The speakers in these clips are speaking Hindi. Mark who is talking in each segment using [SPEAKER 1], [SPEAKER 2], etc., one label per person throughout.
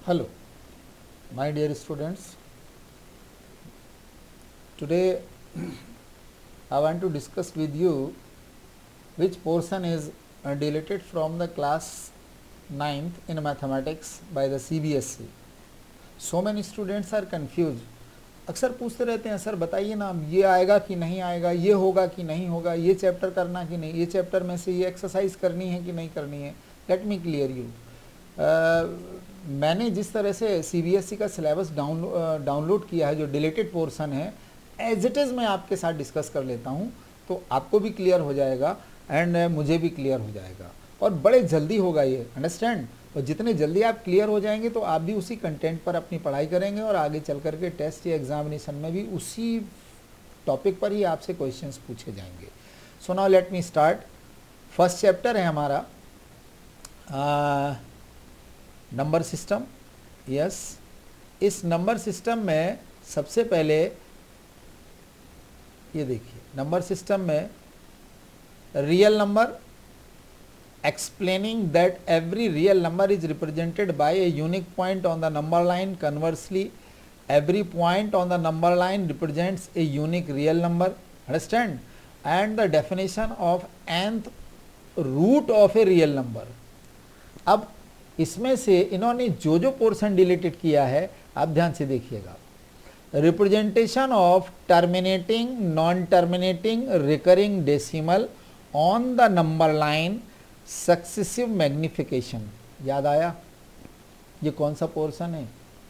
[SPEAKER 1] Hello, my dear students. Today I want to discuss with you which portion is deleted from the class 9th in mathematics by the CBSE. So many students are confused. अक्सर पूछते रहते हैं सर बताइए ना ये आएगा कि नहीं आएगा, ये होगा कि नहीं होगा, ये चैप्टर करना कि नहीं, ये चैप्टर में से ये एक्सरसाइज करनी है कि नहीं करनी है. Let me clear you. मैंने जिस तरह से सीबीएसई का सिलेबस डाउनलोड किया है, जो डिलीटेड पोर्शन है, एज इट इज़ मैं आपके साथ डिस्कस कर लेता हूँ, तो आपको भी क्लियर हो जाएगा एंड मुझे भी क्लियर हो जाएगा और बड़े जल्दी होगा ये. अंडरस्टैंड. और जितने जल्दी आप क्लियर हो जाएंगे तो आप भी उसी कंटेंट पर अपनी पढ़ाई करेंगे और आगे चल करके टेस्ट या एग्जामिनेशन में भी उसी टॉपिक पर ही आपसे क्वेश्चंस पूछे जाएंगे. So now let me start. First chapter है हमारा नंबर सिस्टम. यस, इस नंबर सिस्टम में सबसे पहले ये देखिए, नंबर सिस्टम में real number, explaining that every real number is represented by a unique point on the number line. Conversely, every point on the number line represents a unique real number. Understand? And the definition of nth root of a real number. अब इसमें से इन्होंने जो जो पोर्शन डिलीटेड किया है आप ध्यान से देखिएगा. Representation of terminating, non terminating, recurring decimal on the number line, successive magnification. याद आया? ये कौन सा पोर्शन है?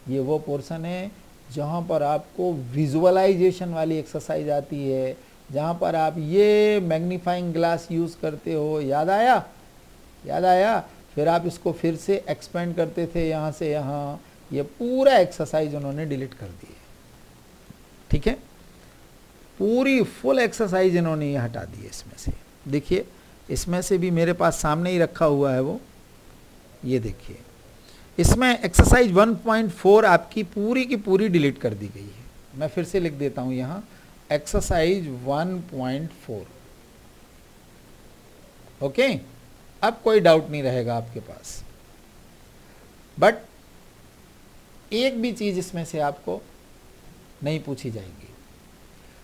[SPEAKER 1] ये वो पोर्शन है जहाँ पर आपको विजुअलाइजेशन वाली एक्सरसाइज आती है, जहाँ पर आप ये मैग्नीफाइंग ग्लास यूज़ करते हो. याद आया? याद आया? फिर आप इसको फिर से एक्सपेंड करते थे यहाँ से यहाँ. ये पूरा एक्सरसाइज उन्होंने डिलीट कर दी है. ठीक है, पूरी फुल एक्सरसाइज इन्होंने ये हटा दी है इसमें से. देखिए, इसमें से भी मेरे पास सामने ही रखा हुआ है वो. ये देखिए, इसमें एक्सरसाइज 1.4 आपकी पूरी की पूरी डिलीट कर दी गई है. मैं फिर से लिख देता हूँ यहाँ, एक्सरसाइज 1.4. ओके, अब कोई डाउट नहीं रहेगा आपके पास. बट एक भी चीज इसमें से आपको नहीं पूछी जाएगी.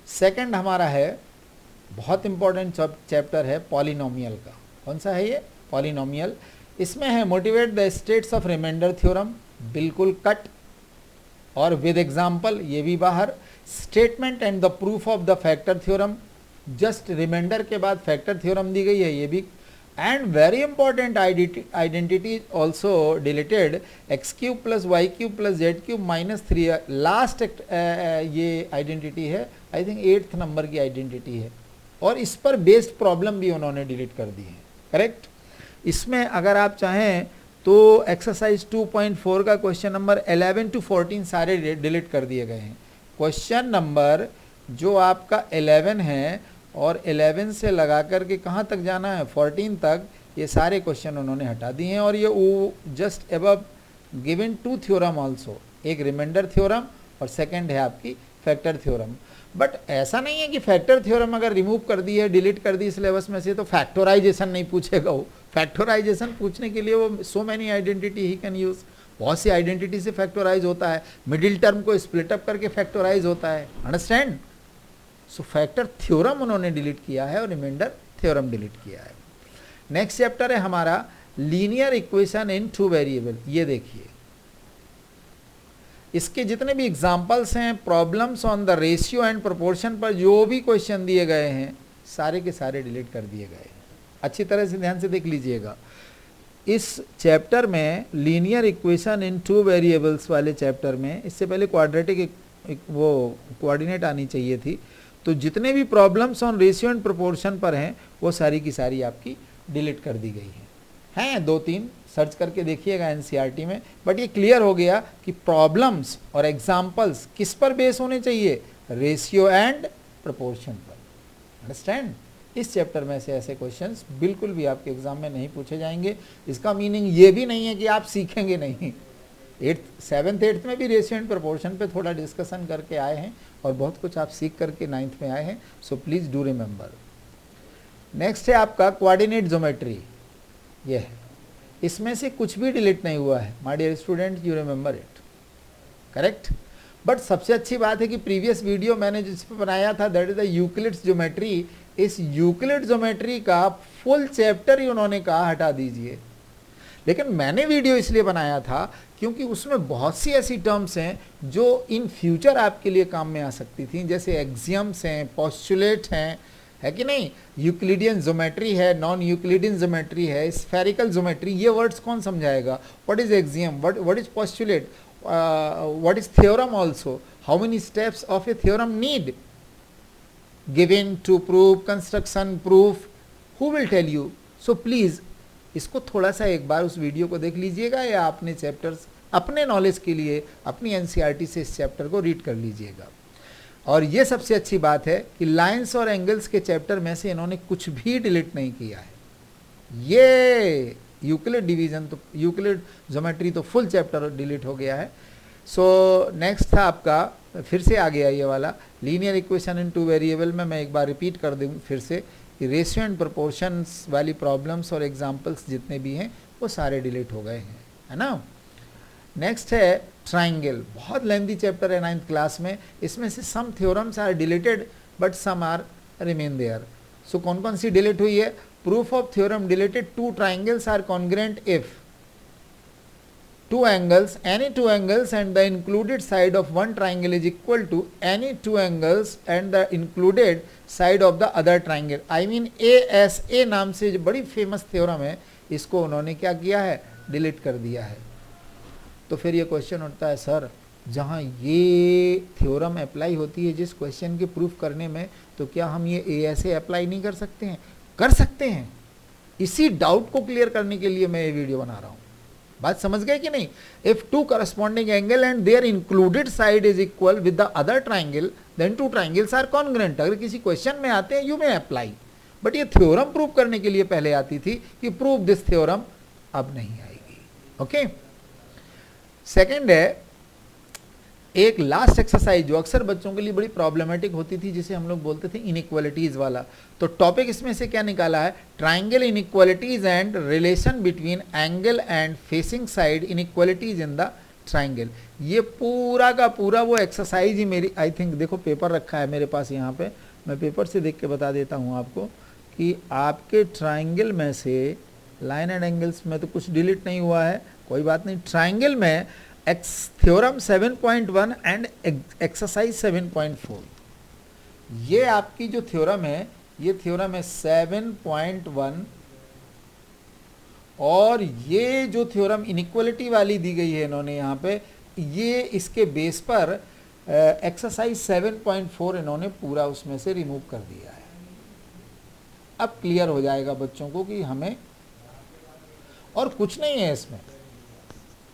[SPEAKER 1] सेकंड हमारा है, बहुत इंपॉर्टेंट चैप्टर है पॉलिनोमियल का. कौन सा है ये? पॉलिनोमियल. इसमें है motivate the states of remainder theorem, बिल्कुल कट, और विद एग्जांपल, ये भी बाहर. Statement and the proof of the factor theorem, just remainder के बाद फैक्टर थ्योरम दी गई है, ये भी. And very important identity also deleted, X cube plus Y cube plus Z cube minus 3. Last ये आइडेंटिटी है, आई थिंक 8th नंबर की आइडेंटिटी है, और इस पर बेस्ड प्रॉब्लम भी उन्होंने डिलीट कर दी है. करेक्ट. इसमें अगर आप चाहें तो एक्सरसाइज 2.4 का क्वेश्चन नंबर 11 to 14 सारे डिलीट कर दिए गए हैं. क्वेश्चन नंबर जो आपका 11 है और 11 से लगा करके कहाँ तक जाना है, 14 तक, ये सारे क्वेश्चन उन्होंने हटा दिए हैं. और ये just above given 2 theorem also, एक रिमाइंडर थ्योरम और सेकेंड है आपकी फैक्टर थ्योरम. बट ऐसा नहीं है कि फैक्टर थ्योरम अगर रिमूव कर दी है, डिलीट कर दी सिलेबस में से, तो फैक्टराइजेशन नहीं पूछेगा वो. फैक्टराइजेशन पूछने के लिए वो so many identity he can use. बहुत सी आइडेंटिटी से फैक्टराइज होता है, मिडिल टर्म को स्प्लिट अप करके फैक्टराइज होता है. अंडरस्टैंड. सो फैक्टर थ्योरम उन्होंने डिलीट किया है और रिमाइंडर थ्योरम डिलीट किया है. नेक्स्ट चैप्टर है हमारा लीनियर इक्वेशन इन 2 वेरिएबल. ये देखिए, इसके जितने भी एग्जाम्पल्स हैं, problems on the ratio and proportion पर जो भी क्वेश्चन दिए गए हैं, सारे के सारे डिलीट कर दिए गए हैं. अच्छी तरह से ध्यान से देख लीजिएगा. इस चैप्टर में लीनियर इक्वेशन इन 2 वेरिएबल्स वाले चैप्टर में, इससे पहले क्वाड्रेटिक वो कोऑर्डिनेट आनी चाहिए थी, तो जितने भी problems on ratio and proportion पर हैं वो सारी की सारी आपकी डिलीट कर दी गई हैं. 2-3 सर्च करके देखिएगा एनसीईआरटी में. बट ये क्लियर हो गया कि प्रॉब्लम्स और एग्जाम्पल्स किस पर बेस होने चाहिए, रेशियो एंड प्रोपोर्शन पर. अंडरस्टैंड. इस चैप्टर में से ऐसे क्वेश्चंस बिल्कुल भी आपके एग्जाम में नहीं पूछे जाएंगे. इसका मीनिंग ये भी नहीं है कि आप सीखेंगे नहीं. 7th 8th में भी रेशियो एंड प्रोपोर्शन पे थोड़ा डिस्कशन करके आए हैं और बहुत कुछ आप सीख करके 9th में आए हैं. So please do remember. Next है आपका कोऑर्डिनेट ज्योमेट्री. ये है इसमें से कुछ भी डिलीट नहीं हुआ है। My dear student, you remember it, correct. But सबसे अच्छी बात है कि प्रीवियस वीडियो मैंने जिस पर बनाया था, that is the Euclid's geometry, इस यूक्लिड ज्योमेट्री का फुल चैप्टर ही उन्होंने कहा हटा दीजिए। लेकिन मैंने वीडियो इसलिए बनाया था क्योंकि उसमें बहुत सी ऐसी टर्म्स हैं जो इन फ्यूचर आपके लिए काम में आ सकती थी, जैसे एक्सियम्स हैं, पोस्टुलेट हैं, है कि नहीं, यूक्लिडियन ज्योमेट्री है, नॉन यूक्लिडियन ज्योमेट्री है, स्फेरिकल ज्योमेट्री। ये वर्ड्स कौन समझाएगा? What is axiom, what is postulate, what is theorem also, how many steps of a theorem need given to prove construction proof, who will tell you? So please इसको थोड़ा सा एक बार उस वीडियो को देख लीजिएगा, या अपने चैप्टर्स अपने नॉलेज के लिए अपनी एनसीईआरटी से इस चैप्टर को रीड कर लीजिएगा। और ये सबसे अच्छी बात है कि लाइंस और एंगल्स के चैप्टर में से इन्होंने कुछ भी डिलीट नहीं किया है। ये यूक्लिड डिवीजन तो, यूक्लिड ज्योमेट्री तो फुल चैप्टर डिलीट हो गया है। सो नेक्स्ट था आपका, फिर से आ गया ये वाला linear equation in two variable में। मैं एक बार रिपीट कर दूँ फिर से कि रेशियो एंड प्रोपोर्शंस वाली प्रॉब्लम्स और एग्जांपल्स जितने भी हैं वो सारे डिलीट हो गए हैं, है ना। नेक्स्ट है ट्राइंगल, बहुत लेंथी चैप्टर है 9th क्लास में। इसमें से some theorems are deleted but some are remain there. So कौन कौन सी डिलीट हुई है? Proof of theorem deleted, two triangles are congruent if two angles, any two angles and the included side of one triangle is equal to any two angles and the included side of the other triangle. I mean ASA नाम से जो बड़ी फेमस थ्योरम है, इसको उन्होंने क्या किया है? डिलीट कर दिया है। तो फिर ये क्वेश्चन उठता है, सर जहाँ ये थ्योरम अप्लाई होती है जिस क्वेश्चन के प्रूफ करने में, तो क्या हम ये ASA अप्लाई नहीं कर सकते हैं? कर सकते हैं। इसी डाउट को क्लियर करने के लिए मैं ये वीडियो बना रहा हूँ। बात समझ गए कि नहीं? If two corresponding angle and their included side is equal with the other triangle, then two triangles are congruent. अगर किसी क्वेश्चन में आते हैं, यू मे अप्लाई, बट ये थ्योरम प्रूव करने के लिए पहले आती थी कि प्रूव दिस थ्योरम, अब नहीं आएगी। ओके, सेकेंड है एक लास्ट एक्सरसाइज जो अक्सर बच्चों के लिए बड़ी प्रॉब्लमेटिक होती थी, जिसे हम लोग बोलते थे इनइक्वालिटीज वाला। तो टॉपिक इसमें से क्या निकाला है? Triangle inequalities and relation between angle and facing side inequalities in the triangle. ये पूरा का पूरा वो एक्सरसाइज ही मेरी, आई थिंक देखो पेपर रखा है मेरे पास यहाँ पे, मैं पेपर से देख के बता देता हूँ आपको कि आपके ट्राइंगल में से, लाइन एंड एंगल्स में तो कुछ डिलीट नहीं हुआ है, कोई बात नहीं। ट्राइंगल में थ्योरम 7.1 एंड एक्सरसाइज 7.4, ये आपकी जो थ्योरम है, ये थ्योरम है 7.1, और ये जो थ्योरम इनइक्वालिटी वाली दी गई है इन्होंने यहाँ पे, ये इसके बेस पर एक्सरसाइज 7.4 इन्होंने पूरा उसमें से रिमूव कर दिया है। अब क्लियर हो जाएगा बच्चों को कि हमें, और कुछ नहीं है इसमें।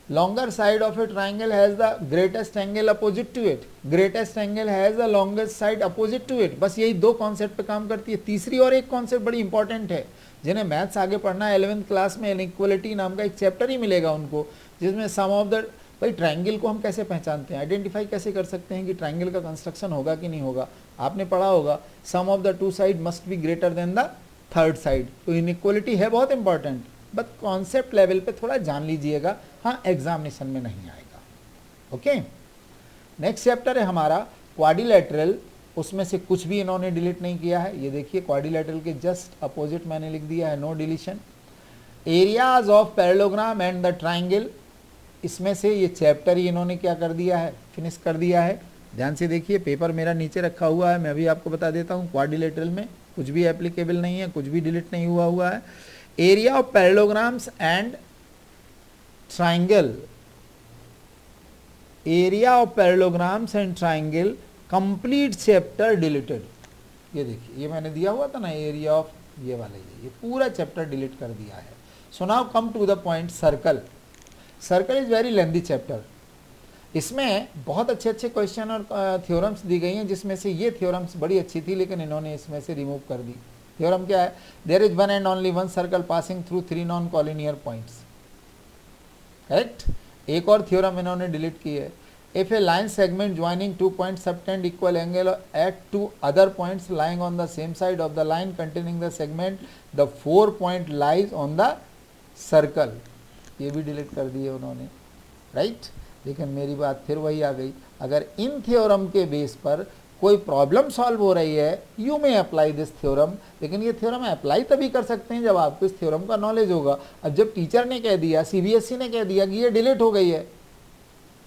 [SPEAKER 1] longer side of a triangle has the greatest angle opposite to it, greatest angle has the longest side opposite to it। बस यही दो कॉन्सेप्ट पे काम करती है। तीसरी और एक कॉन्सेप्ट बड़ी इंपॉर्टेंट है, जिन्हें मैथ्स आगे पढ़ना है 11th क्लास में, इनइक्वालिटी नाम का एक चैप्टर ही मिलेगा उनको, जिसमें सम ऑफ द, भाई ट्राइंगल को हम कैसे पहचानते हैं, आइडेंटिफाई कैसे कर सकते हैं कि ट्राइंगल का कंस्ट्रक्शन होगा कि नहीं होगा। आपने पढ़ा होगा some of the two side must be greater than the third side. तो इनइक्वालिटी है बहुत इंपॉर्टेंट, बट कॉन्सेप्ट लेवल पे थोड़ा जान लीजिएगा, हाँ एग्जामिनेशन में नहीं आएगा। ओके, नेक्स्ट चैप्टर है हमारा क्वाड्रिलेटरल, उसमें से कुछ भी इन्होंने डिलीट नहीं किया है। ये देखिए क्वाड्रिलेटरल के जस्ट अपोजिट मैंने लिख दिया है no deletion. Areas of parallelogram and the triangle, इसमें से ये चैप्टर ही इन्होंने क्या कर दिया है? फिनिश कर दिया है। ध्यान से देखिए, पेपर मेरा नीचे रखा हुआ है, मैं भी आपको बता देता हूँ। क्वाड्रिलेटरल में कुछ भी एप्लीकेबल नहीं है, कुछ भी डिलीट नहीं हुआ है। Area of parallelograms and triangle, area of parallelograms and triangle complete chapter deleted. ये देखिए, ये मैंने दिया हुआ था ना एरिया ऑफ, ये वाला ये पूरा चैप्टर डिलीट कर दिया है। So now come to the point, circle. Circle is very lengthy chapter. इसमें बहुत अच्छे अच्छे क्वेश्चन और थ्योरम्स दी गई हैं, जिसमें से ये थ्योरम्स बड़ी अच्छी थी, लेकिन इन्होंने इसमें से रिमूव कर दी। थ्योरम क्या है? There is one and only one circle passing through 3 non collinear points. Correct. एक और थ्योरम इन्होंने डिलीट की है, if a line segment joining 2 points subtend equal angle at 2 other points lying on the same side of the line containing the segment, the 4 point lies on the circle. ये भी डिलीट कर दिए उन्होंने, राइट। लेकिन मेरी बात फिर वही आ गई, अगर इन थ्योरम के बेस पर कोई प्रॉब्लम सॉल्व हो रही है, you may apply this theorem, लेकिन ये थ्योरम अप्लाई तभी कर सकते हैं जब आपको इस थ्योरम का नॉलेज होगा। अब जब टीचर ने कह दिया, सीबीएसई ने कह दिया कि ये डिलीट हो गई है,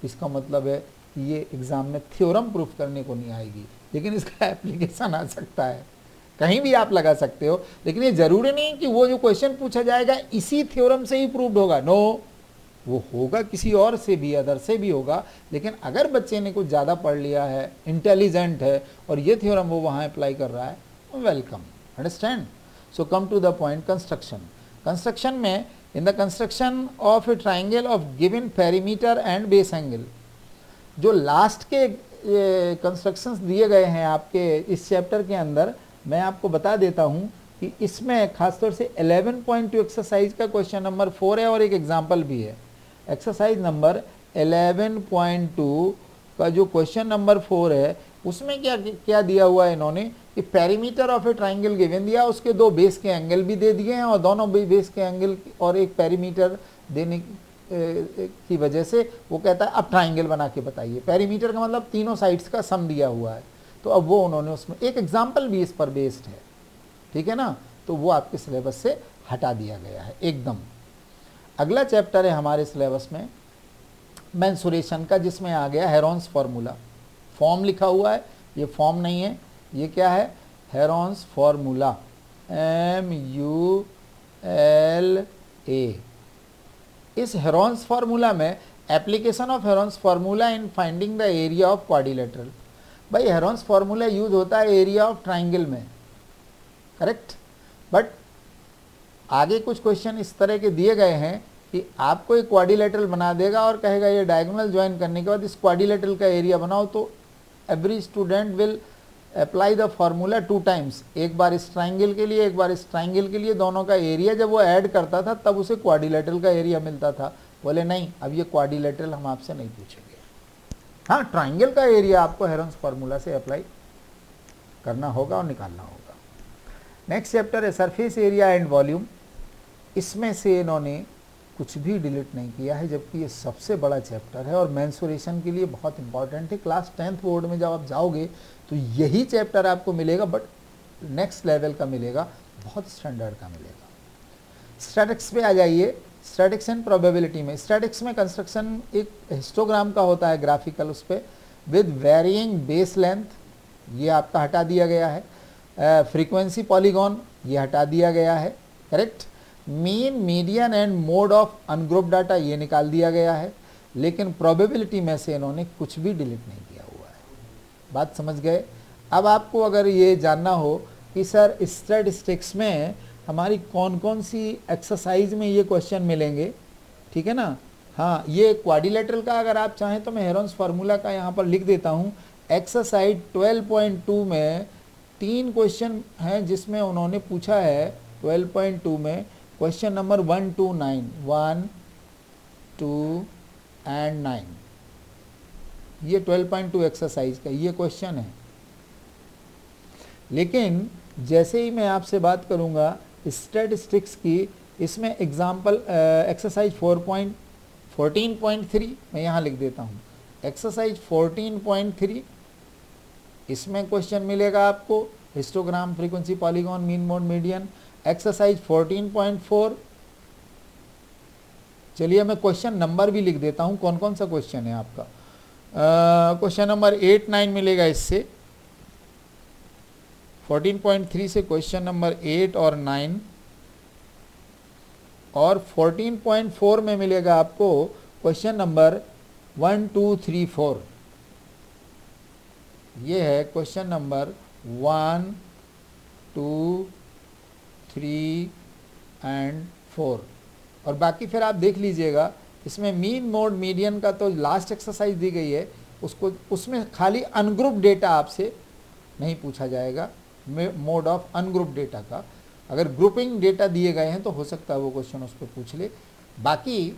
[SPEAKER 1] इसका मतलब है कि ये एग्जाम में थ्योरम प्रूफ करने को नहीं आएगी, लेकिन इसका एप्लीकेशन आ सकता है, कहीं भी आप लगा सकते हो। लेकिन ये जरूरी नहीं कि वो जो क्वेश्चन पूछा जाएगा इसी थ्योरम से ही प्रूव्ड होगा, नो, वो होगा किसी और से भी, अदर से भी होगा। लेकिन अगर बच्चे ने कुछ ज़्यादा पढ़ लिया है, इंटेलिजेंट है, और ये थ्योरम वो वहाँ अप्लाई कर रहा है, welcome, understand. So come to the point, construction. Construction में, in the construction of a triangle of given perimeter and base angle, जो लास्ट के कंस्ट्रक्शंस दिए गए हैं आपके इस चैप्टर के अंदर, मैं आपको बता देता हूं कि इसमें खासतौर से 11.2 एक्सरसाइज का क्वेश्चन नंबर 4 है और एक एग्जाम्पल भी है। एक्सरसाइज नंबर 11.2 का जो क्वेश्चन नंबर 4 है, उसमें क्या क्या दिया हुआ है इन्होंने कि perimeter of a triangle given दिया, उसके दो बेस के एंगल भी दे दिए हैं, और दोनों बेस के एंगल और एक पेरीमीटर देने की वजह से वो कहता है अब ट्राइंगल बना के बताइए। पेरीमीटर का मतलब तीनों साइड्स का सम दिया हुआ है, तो अब वो उन्होंने उसमें एक एग्जाम्पल भी इस पर बेस्ड है, ठीक है ना, तो वो आपके सिलेबस से हटा दिया गया है एकदम। अगला चैप्टर है हमारे सिलेबस में मेंसुरेशन का, जिसमें आ गया हेरॉन्स फार्मूला। फॉर्म लिखा हुआ है, ये फॉर्म नहीं है, ये क्या है, हेरॉन्स फार्मूला, MULA। इस हेरॉन्स फार्मूला में application of Heron's formula in finding the area of quadrilateral. भाई हेरॉन्स फार्मूला यूज होता है एरिया ऑफ ट्राइंगल में, करेक्ट, बट आगे कुछ क्वेश्चन इस तरह के दिए गए हैं कि आपको एक क्वाड्रिलेटरल बना देगा और कहेगा ये डायगोनल ज्वाइन करने के बाद इस क्वाड्रिलेटरल का एरिया बनाओ, तो every student will apply the formula 2 times, एक बार इस ट्राइंगल के लिए, एक बार इस ट्राइंगल के लिए, दोनों का एरिया जब वो ऐड करता था तब उसे क्वाड्रिलेटरल का एरिया मिलता था। बोले नहीं, अब ये क्वाड्रिलेटरल हम आपसे नहीं पूछेंगे, हाँ ट्राइंगल का एरिया आपको हेरॉन्स फार्मूला से अप्लाई करना होगा और निकालना होगा। नेक्स्ट चैप्टर है सरफेस एरिया एंड वॉल्यूम। इसमें से इन्होंने कुछ भी डिलीट नहीं किया है, जबकि ये सबसे बड़ा चैप्टर है और मेंसुरेशन के लिए बहुत इंपॉर्टेंट है। क्लास 10th बोर्ड में जब आप जाओगे तो यही चैप्टर आपको मिलेगा, बट नेक्स्ट लेवल का मिलेगा, बहुत स्टैंडर्ड का मिलेगा। स्टैटिक्स पे आ जाइए, स्टैटिक्स एंड प्रोबेबिलिटी में, स्टैटिक्स में कंस्ट्रक्शन एक हिस्टोग्राम का होता है ग्राफिकल, उस पर विद वेरिइंग बेस लेंथ, ये आपका हटा दिया गया है। फ्रीक्वेंसी पॉलीगॉन, ये हटा दिया गया है, correct. Mean, median and mode of ungroup data, ये निकाल दिया गया है। लेकिन प्रोबेबिलिटी में से इन्होंने कुछ भी डिलीट नहीं किया हुआ है। बात समझ गए। अब आपको अगर ये जानना हो कि सर स्टैटिस्टिक्स में हमारी कौन कौन सी एक्सरसाइज में ये क्वेश्चन मिलेंगे, ठीक है ना, हाँ ये क्वाड्रिलेटरल का अगर आप चाहें तो मैं हेरॉन्स फार्मूला का यहाँ पर लिख देता हूँ। एक्सरसाइज 12.2 में 3 क्वेश्चन हैं जिसमें उन्होंने पूछा है 12.2 में क्वेश्चन नंबर 1 to 9, 1, 2 and 9, ये 12.2 एक्सरसाइज का ये क्वेश्चन है। लेकिन जैसे ही मैं आपसे बात करूंगा स्टैटिस्टिक्स की, इसमें एग्जाम्पल एक्सरसाइज 14.3 मैं यहाँ लिख देता हूँ। एक्सरसाइज 14.3 इसमें क्वेश्चन मिलेगा आपको histogram, frequency, polygon, mean, mode, median. Exercise 14.4, चलिए मैं क्वेश्चन नंबर भी लिख देता हूँ कौन कौन सा क्वेश्चन है आपका। क्वेश्चन नंबर 8, 9 मिलेगा इससे, 14.3 से क्वेश्चन नंबर 8 और 9, और 14.4 में मिलेगा आपको क्वेश्चन नंबर 1, 2, 3, 4। ये है क्वेश्चन नंबर 1, 2, 3 एंड 4। और बाकी फिर आप देख लीजिएगा, इसमें मीन, मोड, मीडियन का तो लास्ट एक्सरसाइज दी गई है, उसको उसमें खाली अनग्रुप डेटा आपसे नहीं पूछा जाएगा, मोड ऑफ अनग्रुप डेटा का। अगर ग्रुपिंग डेटा दिए गए हैं तो हो सकता है वो क्वेश्चन उस पर पूछ ले। बाकी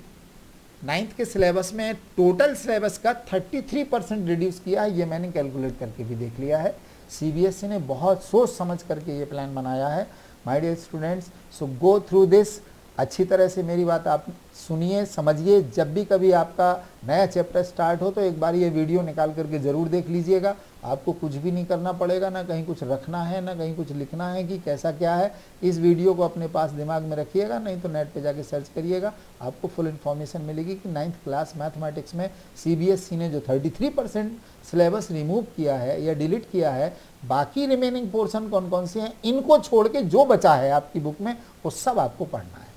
[SPEAKER 1] 9th के सिलेबस में टोटल सिलेबस का 33% रिड्यूस किया है, ये मैंने कैलकुलेट करके भी देख लिया है। सीबीएसई ने बहुत सोच समझ करके ये प्लान बनाया है। My dear students, so go through this अच्छी तरह से मेरी बात आप सुनिए, समझिए। जब भी कभी आपका नया चैप्टर स्टार्ट हो तो एक बार ये वीडियो निकाल करके ज़रूर देख लीजिएगा। आपको कुछ भी नहीं करना पड़ेगा, ना कहीं कुछ रखना है, ना कहीं कुछ लिखना है कि कैसा क्या है। इस वीडियो को अपने पास दिमाग में रखिएगा, नहीं तो नेट पे जाके सर्च करिएगा, आपको फुल इन्फॉर्मेशन मिलेगी कि 9th क्लास मैथमेटिक्स में CBSE ने जो 33% सिलेबस रिमूव किया है या डिलीट किया है, बाकी रिमेनिंग पोर्शन कौन कौन से हैं, इनको छोड़ के जो बचा है आपकी बुक में वो सब आपको पढ़ना है।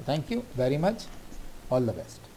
[SPEAKER 1] Thank you very much, all the best.